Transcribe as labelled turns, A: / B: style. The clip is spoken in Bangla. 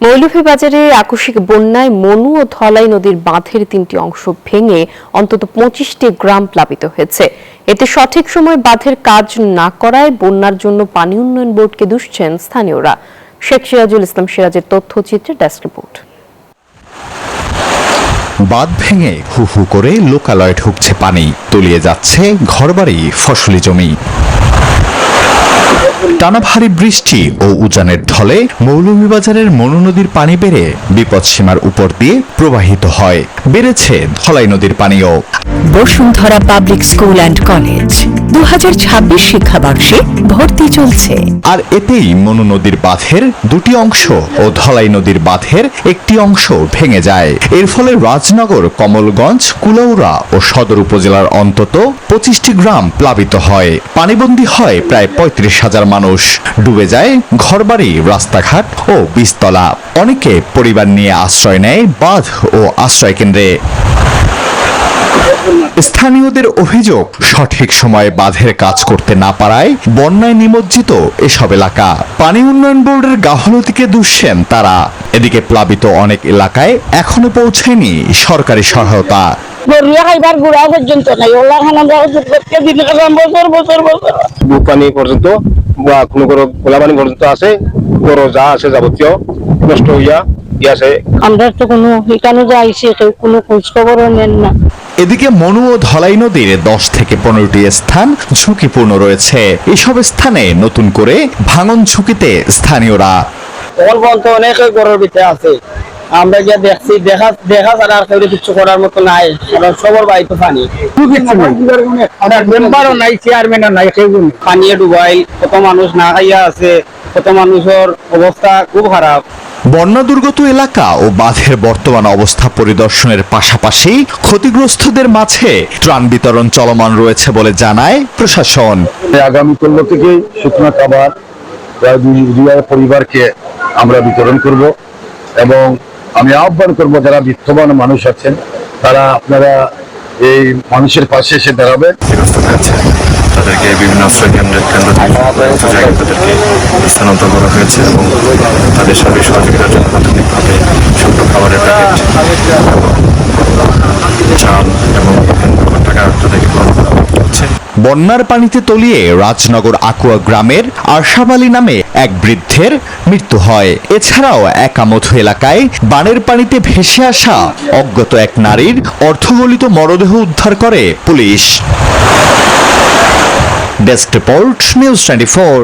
A: মৌলভীবাজারে আকস্মিক বন্যায় মনু ও ধলাই নদীর বাঁধের 3টি অংশ ভেঙে অন্তত 25টি গ্রাম প্লাবিত হয়েছে। এতে সঠিক সময় বাঁধের কাজ না করায় বন্যার জন্য পানি উন্নয়ন বোর্ডকে দুষছেন স্থানীয়রা। শেখ সিরাজুল ইসলাম সিরাজের তথ্যচিত্রে ডেস্ক রিপোর্ট।
B: বাঁধ ভেঙে হু হু করে লোকালয়ে ঢুকছে পানি, তলিয়ে যাচ্ছে ঘরবাড়ি, ফসলি জমি। টানা ভারী বৃষ্টি ও উজানের ঢলে মৌলভীবাজারের মনু নদীর পানি বেড়ে বিপদসীমার উপর দিয়ে প্রবাহিত হয়। বেড়েছে ধলাই নদীর পানিও।
C: Bashundhara public school and college 2026 শিক্ষাবর্ষে ভর্তি চলছে।
B: আর এতেই মনু নদীর বাঁধের 2টি অংশ ও ধলাই নদীর বাঁধের 1টি অংশ ভেঙে যায়। এর ফলে রাজনগর, কমলগঞ্জ, কুলাউড়া ও সদর উপজেলার অন্তত 25টি গ্রাম প্লাবিত হয়। পানিবন্দী হয় প্রায় 35,000 মানুষ। ডুবে যায় ঘরবাড়ি, রাস্তাঘাট ও বীজতলা। অনেকে পরিবার নিয়ে আশ্রয় নেয় বাঁধ ও আশ্রয় কেন্দ্রে। স্থানীয়দের অভিযোগ, সঠিক সময়ে বাঁধের কাজ করতে না পারায় বন্যায় নিমজ্জিত এসব এলাকা। পানি উন্নয়ন বোর্ডের গাফলতিকে দুষছেন তারা। এদিকে প্লাবিত অনেক এলাকায় এখনো পৌঁছায়নি সরকারি সহায়তা।
D: পানি পর্যন্ত বা কোনো গোলা পানি পর্যন্ত আছে, বড় যা আছে যাবতীয় নষ্ট হইয়া গিয়াছে।
E: আমরা তো কোনো এখানে যাইছি, কোনো খোঁজ খবরও নেন না।
B: এদিকে মনু ও ধলাই নদীর 10 থেকে 15টি স্থান ঝুঁকিপূর্ণ রয়েছে। এসব স্থানে নতুন করে ভাঙন ঝুঁকিতে স্থানীয়রা।
F: অনেক গড়ের ভিতরে আছে, আমরা গিয়ে দেখছি, দেখা ছাড়া আর কেউ কিছু করার মতো নাই। সবার বাড়িতে পানি, মেম্বারও নাই, চেয়ারম্যানও নাই, পানিয়ে ডুবাইল, কত মানুষ না খাইয়া আছে, কত মানুষের অবস্থা খুব খারাপ।
B: বন্যা দুর্গত এলাকা ও বাঁধের বর্তমান অবস্থা পরিদর্শনের পাশাপাশি ক্ষতিগ্রস্তদের মাঝে ত্রাণ বিতরণ চলমান রয়েছে বলে জানায় প্রশাসন।
D: আগামী 15 থেকে শুকনো খাবার প্রায় 2,000 পরিবারকে আমরা বিতরণ করব এবং আমি আহ্বান করব যারা বিত্তবান মানুষ আছেন তারা আপনারা এই মানুষের পাশে এসে দাঁড়াবে।
G: তাদেরকে বিভিন্ন আশ্রয় কেন্দ্র জায়গায় তাদেরকে স্থানান্তর করা হয়েছে এবং তাদের সার্বিক সহযোগিতার জন্য প্রাথমিকভাবে শুকনো খাবারের প্যাকেট, চাল এবং টাকা তাদেরকে প্রদান করা হচ্ছে।
B: বন্যার পানিতে তলিয়ে রাজনগর আকুয়া গ্রামের আরশাব আলী নামে এক বৃদ্ধের মৃত্যু হয়। এছাড়াও একামথু এলাকায় বানের পানিতে ভেসে আসা অজ্ঞাত এক নারীর অর্ধগলিত মরদেহ উদ্ধার করে পুলিশ। Desk report, news 24।